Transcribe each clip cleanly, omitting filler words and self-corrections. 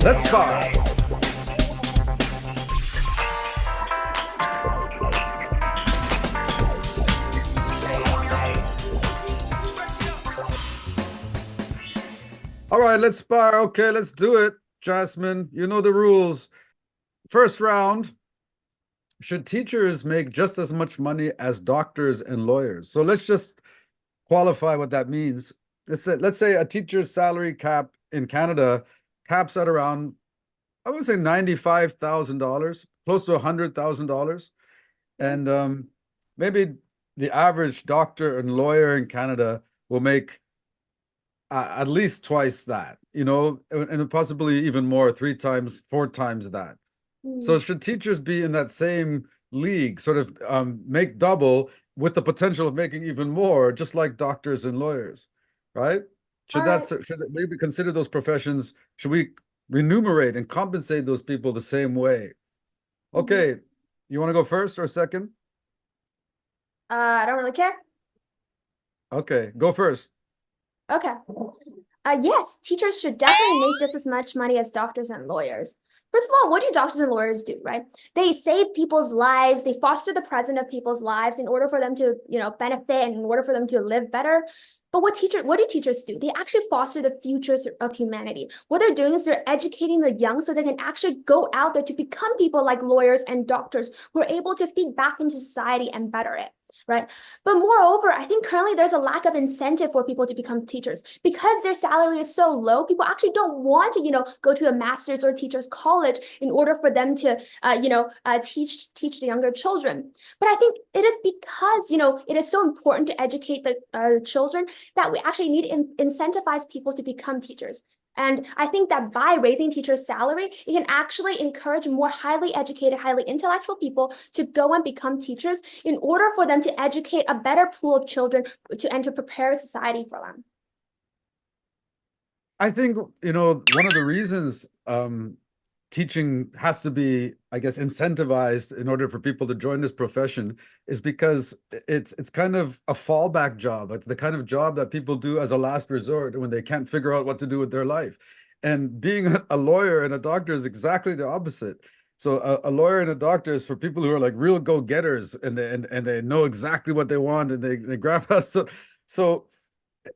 Let's spar. All right, let's spar. Okay, let's do it. Jasmine, you know the rules. First round, should teachers make just as much money as doctors and lawyers? So let's just qualify what that means. Let's say a teacher's salary cap in Canada caps at around, I would say $95,000, close to $100,000. And maybe the average doctor and lawyer in Canada will make at least twice that, and possibly even more, three times, four times that. So should teachers be in that same league, sort of make double with the potential of making even more, just like doctors and lawyers, right? All right. Should maybe consider those professions? Should we remunerate and compensate those people the same way? Okay, you want to go first or second? I don't really care. Okay, go first. Okay. Yes, teachers should definitely make just as much money as doctors and lawyers. First of all, what do doctors and lawyers do, right? They save people's lives, they foster the present of people's lives in order for them to, benefit and in order for them to live better. But what do teachers do? They actually foster the futures of humanity. What they're doing is they're educating the young so they can actually go out there to become people like lawyers and doctors who are able to feed back into society and better it. Right. But moreover, I think currently there's a lack of incentive for people to become teachers because their salary is so low. People actually don't want to, go to a master's or teacher's college in order for them to, teach the younger children. But I think it is because, it is so important to educate the children that we actually need to incentivize people to become teachers. And I think that by raising teachers' salary, it can actually encourage more highly educated, highly intellectual people to go and become teachers in order for them to educate a better pool of children and to prepare society for them. I think, one of the reasons teaching has to be, I guess, incentivized in order for people to join this profession is because it's kind of a fallback job, like the kind of job that people do as a last resort when they can't figure out what to do with their life. And being a lawyer and a doctor is exactly the opposite. So a lawyer and a doctor is for people who are like real go-getters and they know exactly what they want and they grab out. So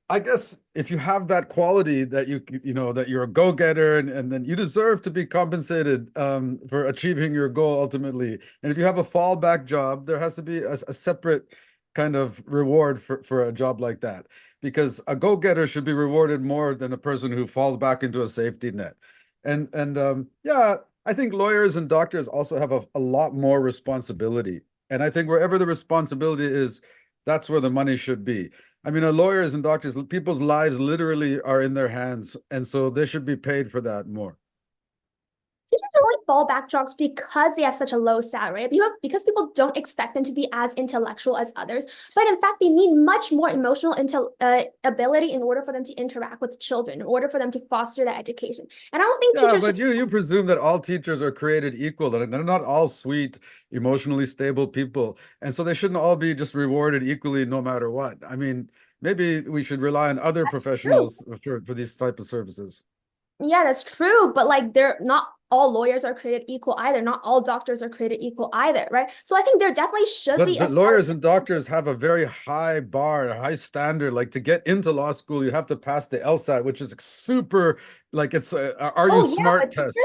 I guess if you have that quality that that you're a go-getter and then you deserve to be compensated for achieving your goal ultimately. And if you have a fallback job, there has to be a separate kind of reward for a job like that, because a go-getter should be rewarded more than a person who falls back into a safety net. And yeah, I think lawyers and doctors also have a lot more responsibility. And I think wherever the responsibility is, that's where the money should be. I mean, lawyers and doctors, people's lives literally are in their hands, and so they should be paid for that more. Teachers are only fallback jobs because they have such a low salary, because people don't expect them to be as intellectual as others. But in fact, they need much more emotional ability in order for them to interact with children, in order for them to foster that education. And I don't think Yeah, teachers but should. you presume that all teachers are created equal, and they're not all sweet, emotionally stable people, and so they shouldn't all be just rewarded equally no matter what. I mean, maybe we should rely on other That's true. professionals for these type of services. Yeah, that's true. But like, they're not all lawyers are created equal either. Not all doctors are created equal either, right? So I think there definitely should But be a lawyers and doctors have a very high bar, a high standard. Like to get into law school, you have to pass the LSAT, which is super, like it's a are you Oh yeah, smart but test.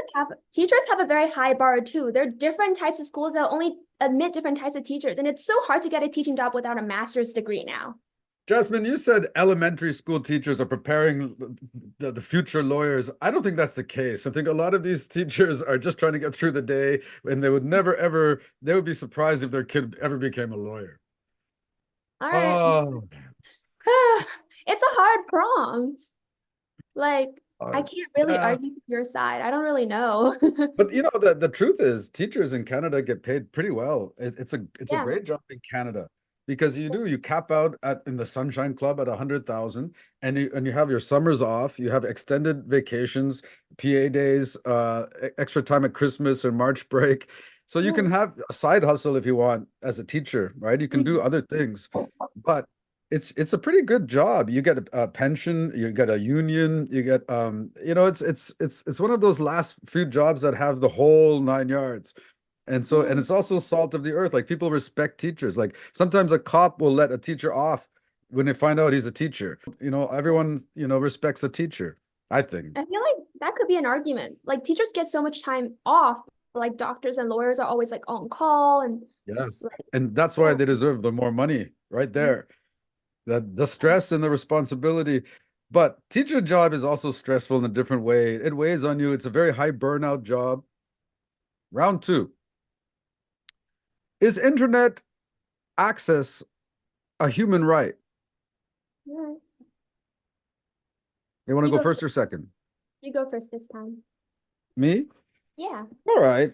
teachers have a very high bar too. There are different types of schools that only admit different types of teachers, and it's so hard to get a teaching job without a master's degree now. Jasmine, you said elementary school teachers are preparing the future lawyers. I don't think that's the case. I think a lot of these teachers are just trying to get through the day, and they would never, ever, they would be surprised if their kid ever became a lawyer. All right. Oh, It's a hard prompt. Like, I can't really yeah. argue with your side. I don't really know. But the truth is teachers in Canada get paid pretty well. It's a Yeah. great job in Canada because you cap out in the Sunshine Club at 100,000, and you have your summers off, you have extended vacations, PA days, extra time at Christmas or March break. So you can Mm, have a side hustle if you want as a teacher, right? You can do mm. other things. But it's a pretty good job. You get a pension, you get a union, you get it's one of those last few jobs that have the whole nine yards. And Mm. it's also salt of the earth. Like people respect teachers. Like sometimes a cop will let a teacher off when they find out he's a teacher. Everyone, respects a teacher, I think. I feel like that could be an argument. Like teachers get so much time off, like doctors and lawyers are always like on call and Yes. like And that's why yeah. they deserve the more money right there. The stress and the responsibility. But teacher job is also stressful in a different way. It weighs on you. It's a very high burnout job. Round two. Is internet access a human right? Yeah. You want to You go go first first. or second? You go first this time. Me? Yeah. All right.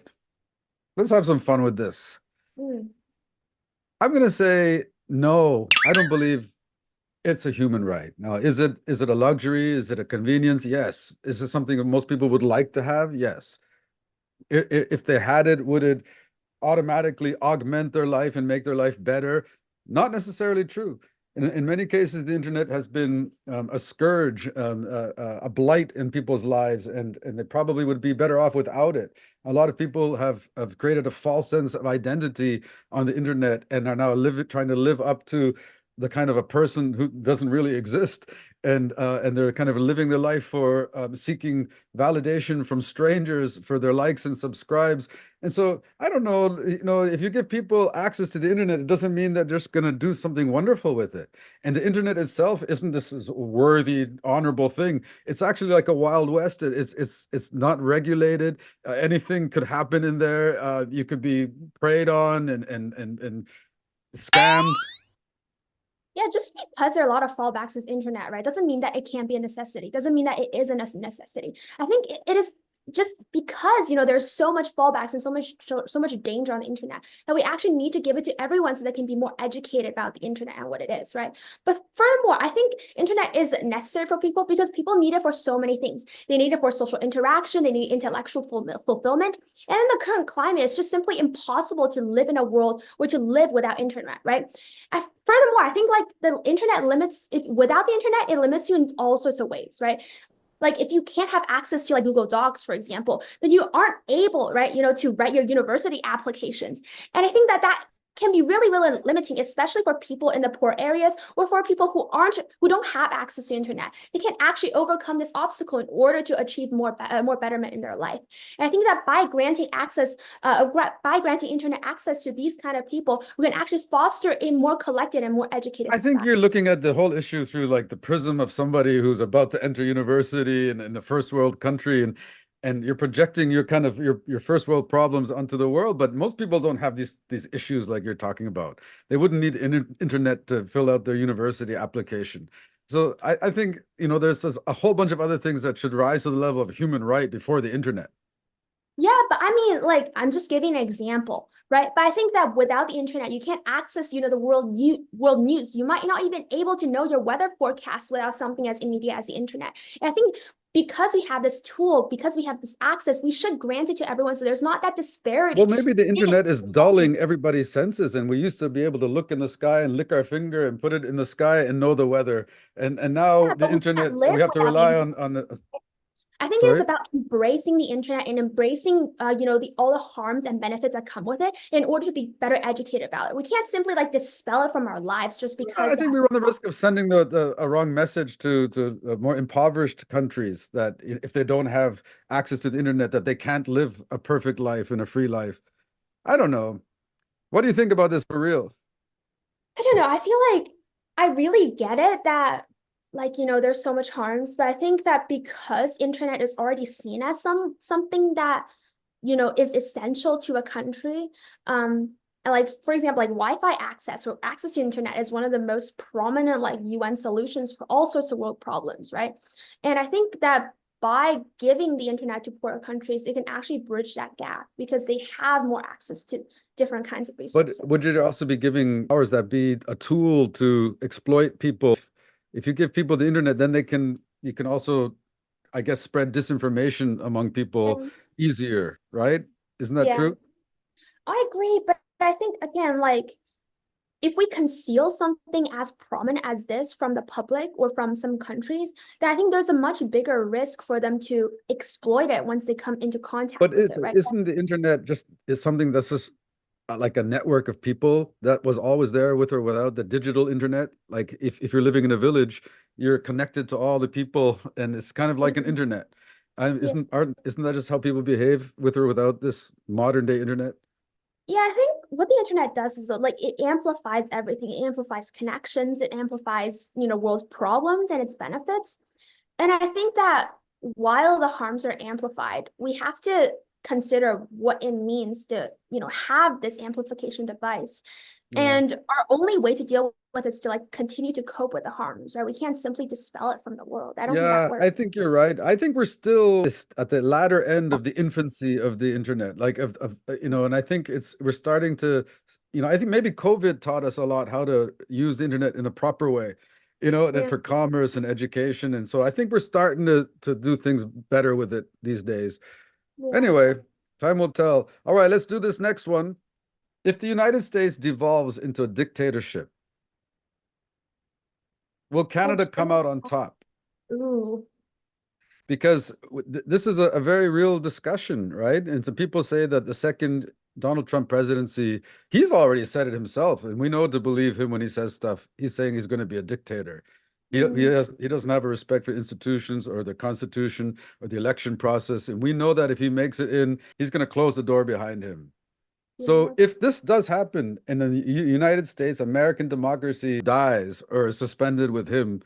Let's have some fun with this. Mm. I'm going to say no. I don't believe it's a human right. Now, is it a luxury? Is it a convenience? Yes. Is it something that most people would like to have? Yes. If they had it, would it automatically augment their life and make their life better? Not necessarily true. In many cases, the internet has been a scourge, a blight in people's lives, and they probably would be better off without it. A lot of people have created a false sense of identity on the internet and are now trying to live up to the kind of a person who doesn't really exist, and they're kind of living their life for seeking validation from strangers for their likes and subscribes. And so I don't know, if you give people access to the internet, it doesn't mean that they're just going to do something wonderful with it. And the internet itself isn't this worthy, honorable thing. It's actually like a Wild West. It's not regulated. Anything could happen in there. You could be preyed on and scammed. Yeah, just because there are a lot of fallbacks of internet, right, doesn't mean that it can't be a necessity. Doesn't mean that it is a necessity. I think it is just because there's so much fallbacks and so much danger on the internet that we actually need to give it to everyone so they can be more educated about the internet and what it is, right? But furthermore, I think internet is necessary for people because people need it for so many things. They need it for social interaction, they need intellectual fulfillment. And in the current climate, it's just simply impossible to live in a world or to live without internet, right? Furthermore, I think like the internet limits, if without the internet, it limits you in all sorts of ways, right? Like if you can't have access to like Google Docs, for example, then you aren't able, right, to write your university applications. And I think that can be really, really limiting, especially for people in the poor areas or for people who don't have access to internet. They can actually overcome this obstacle in order to achieve more betterment in their life. And I think that by granting internet access to these kind of people, we can actually foster a more collected and more educated I think society. you're looking at the whole issue through like the prism of somebody who's about to enter university in a first world country, and you're projecting your kind of your first world problems onto the world. But most people don't have these issues like you're talking about. They wouldn't need internet to fill out their university application. So I think there's a whole bunch of other things that should rise to the level of human right before the internet. Yeah, but I mean, like, I'm just giving an example, right? But I think that without the internet, you can't access, the world news. You might not even able to know your weather forecast without something as immediate as the internet. And I think because we have this tool, because we have this access, we should grant it to everyone so there's not that Well, disparity. maybe the internet is dulling everybody's senses, and we used to be able to look in the sky and lick our finger and put it in the sky and know the weather. And now Yeah, the but we can't internet, live we have to without the rely internet. on. I think it is Sorry? about embracing the internet and embracing, the all the harms and benefits that come with it in order to be better educated about it. We can't simply like dispel it from our lives just I because think we run the risk of sending a wrong message to more impoverished countries that if they don't have access to the internet, that they can't live a perfect life and a free life. I don't know. What do you think about this for real? I don't know. I feel like I really get it that like there's so much harms, but I think that because internet is already seen as something that is essential to a country, and like for example, like Wi-Fi access or access to internet is one of the most prominent like UN solutions for all sorts of world problems, right? And I think that by giving the internet to poorer countries, it can actually bridge that gap because they have more access to different kinds of But resources. would you also be giving powers that be a tool to exploit people? If you give people the internet, then you can also, I guess, spread disinformation among people And easier, right? Isn't that yeah, true? I agree, but I think again, like if we conceal something as prominent as this from the public or from some countries, then I think there's a much bigger risk for them to exploit it once they come into contact But with it, right? isn't the internet just is something that's just like a network of people that was always there with or without the digital internet? Like if you're living in a village, you're connected to all the people, and it's kind of like an Mhm. internet. Yeah. Isn't that just how people behave with or without this modern day internet? Yeah, I think what the internet does is like it amplifies everything. It amplifies connections, it amplifies, world's problems and its benefits. And I think that while the harms are amplified, we have to consider what it means to, have this amplification device. Yeah. And our only way to deal with it is to like continue to cope with the harms, right? We can't simply dispel it from the world. I don't think that Yeah, works. I think you're right. I think we're still at the latter end of the infancy of the internet, like and I think we're starting to, I think maybe COVID taught us a lot how to use the internet in a proper way, and Yeah, for commerce and education. And so I think we're starting to do things better with it these days. yeah. Anyway, time will tell. All right, let's do this next one. If the United States devolves into a dictatorship, will Canada come Okay. out on top? Ooh. Because this is a very real discussion, right? And some people say that the second Donald Trump presidency, he's already said it himself, and we know to believe him when he says stuff. He's saying he's going to be a dictator. Mm, He doesn't have a respect for institutions or the Constitution or the election process, and we know that if he makes it in, he's going to close the door behind him. So yeah. if this does happen and the United States, American democracy dies or is suspended with him,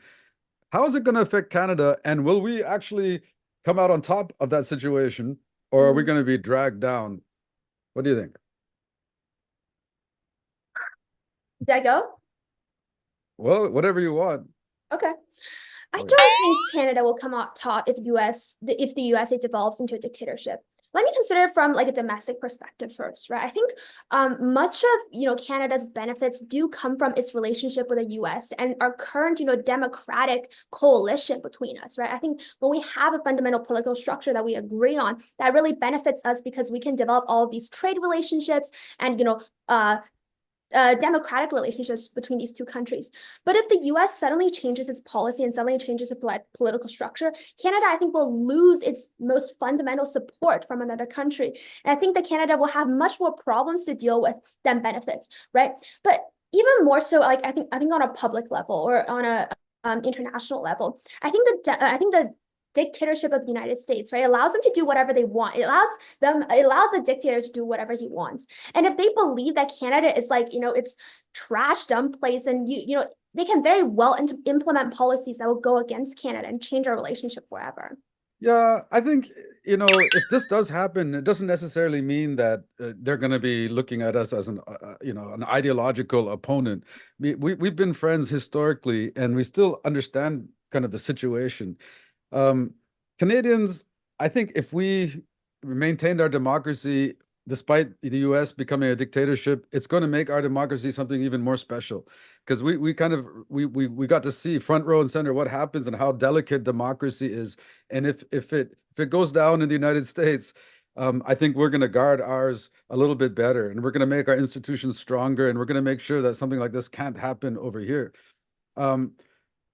how is it going to affect Canada? And will we actually come out on top of that situation, or are we Mm. going to be dragged down? What do you think? Did I go? Well, whatever you want. Okay. I Okay. don't think Canada will come out top if the USA devolves into a dictatorship. Let me consider it from like a domestic perspective first, right? I think much of Canada's benefits do come from its relationship with the US and our current democratic coalition between us, right? I think when we have a fundamental political structure that we agree on, that really benefits us because we can develop all of these trade relationships and democratic relationships between these two countries. But if the US suddenly changes its policy and suddenly changes its political structure, Canada, I think, will lose its most fundamental support from another country. And I think that Canada will have much more problems to deal with than benefits, right? But even more so, like I think on a public level or on a international level, I think the dictatorship of the United States, right, allows them to do whatever they want. It allows the dictator to do whatever he wants. And if they believe that Canada is like, it's trash dump place and they can very well implement policies that will go against Canada and change our relationship forever. Yeah, I think, if this does happen, it doesn't necessarily mean that they're going to be looking at us as an ideological opponent. We've been friends historically, and we still understand kind of the situation. Um, Canadians, I think if we maintained our democracy despite the US becoming a dictatorship, it's going to make our democracy something even more special. Because we kind of we got to see front row and center what happens and how delicate democracy is. And if it goes down in the United States, I think we're going to guard ours a little bit better, and we're going to make our institutions stronger, and we're going to make sure that something like this can't happen over here. Um,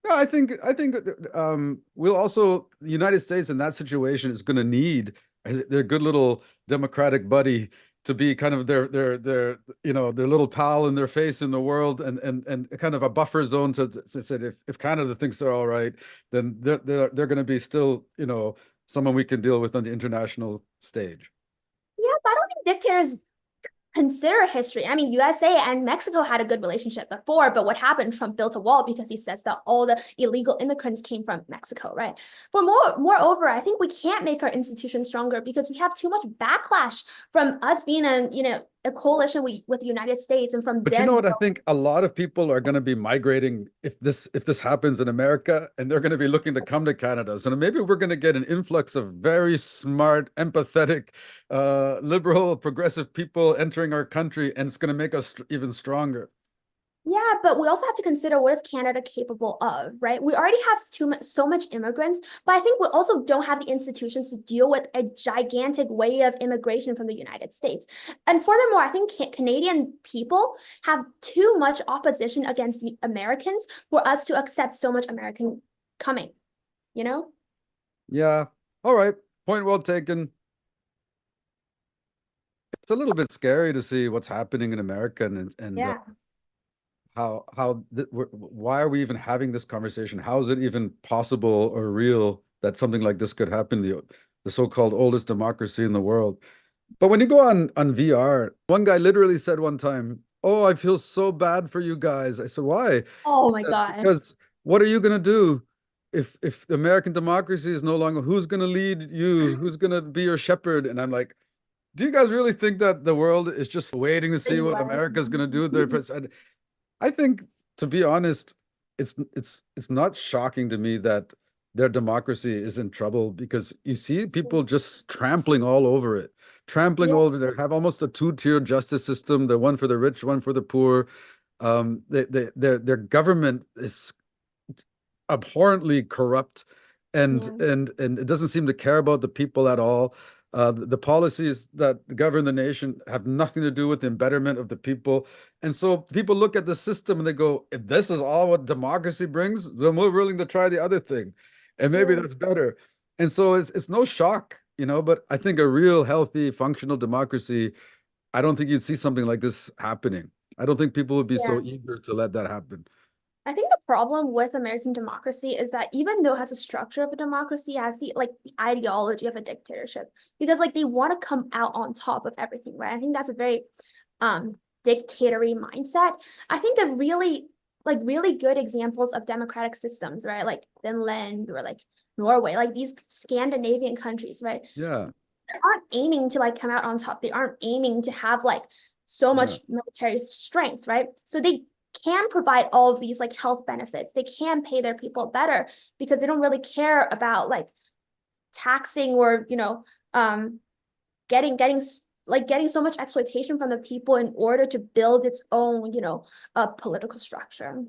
no, I think we'll also the United States in that situation is going to need their good little democratic buddy to be kind of their little pal in their face in the world, and kind of a buffer zone to say if Canada thinks they're all right, then they're going to be still someone we can deal with on the international stage. Yeah, but I don't think dictators consider history. I mean, USA and Mexico had a good relationship before, but what happened? Trump built a wall because he says that all the illegal immigrants came from Mexico, right? But moreover, I think we can't make our institutions stronger because we have too much backlash from us being a coalition with the United States and from But you them. know what? I think a lot of people are going to be migrating if this happens in America, and they're going to be looking to come to Canada. So maybe we're going to get an influx of very smart, empathetic, liberal, progressive people entering our country, and it's going to make us even stronger. Yeah, but we also have to consider what is Canada capable of, right? We already have so much immigrants, but I think we also don't have the institutions to deal with a gigantic wave of immigration from the United States. And furthermore, I think Canadian people have too much opposition against the Americans for us to accept so much American coming, you know? Yeah. All right. Point well taken. It's a little bit scary to see what's happening in America and Yeah, why are we even having this conversation? How is it even possible or real that something like this could happen? The so-called oldest democracy in the world. But when you go on VR, one guy literally said one time, "Oh, I feel so bad for you guys." I said, "Why?" oh He my said, God. "Because what are you gonna do if the American democracy is no longer? Who's gonna lead you? Who's gonna be your shepherd?" And I'm like, "Do you guys really think that the world is just waiting to The see what US. America's gonna do with their president?" I think, to be honest, it's not shocking to me that their democracy is in trouble because you see people just trampling all over it, trampling Yeah, all over there. Have almost a two-tier justice system, the one for the rich, one for the poor. Their government is abhorrently corrupt yeah, and it doesn't seem to care about the people at all. The policies that govern the nation have nothing to do with the betterment of the people. And so people look at the system and they go, if this is all what democracy brings, then we're willing to try the other thing. And maybe yeah, that's better. And so it's no shock, but I think a real healthy, functional democracy, I don't think you'd see something like this happening. I don't think people would be so yeah. eager to let that happen. I think the problem with American democracy is that even though it has a structure of a democracy, it has the ideology of a dictatorship because like they want to come out on top of everything, right? I think that's a very dictatorial mindset. I think the really good examples of democratic systems, right? Like Finland or like Norway, like these Scandinavian countries, right? Yeah, They aren't aiming to like come out on top. They aren't aiming to have like so yeah. much military strength, right? So they can provide all of these like health benefits. They can pay their people better because they don't really care about like taxing or getting getting so much exploitation from the people in order to build its own political structure.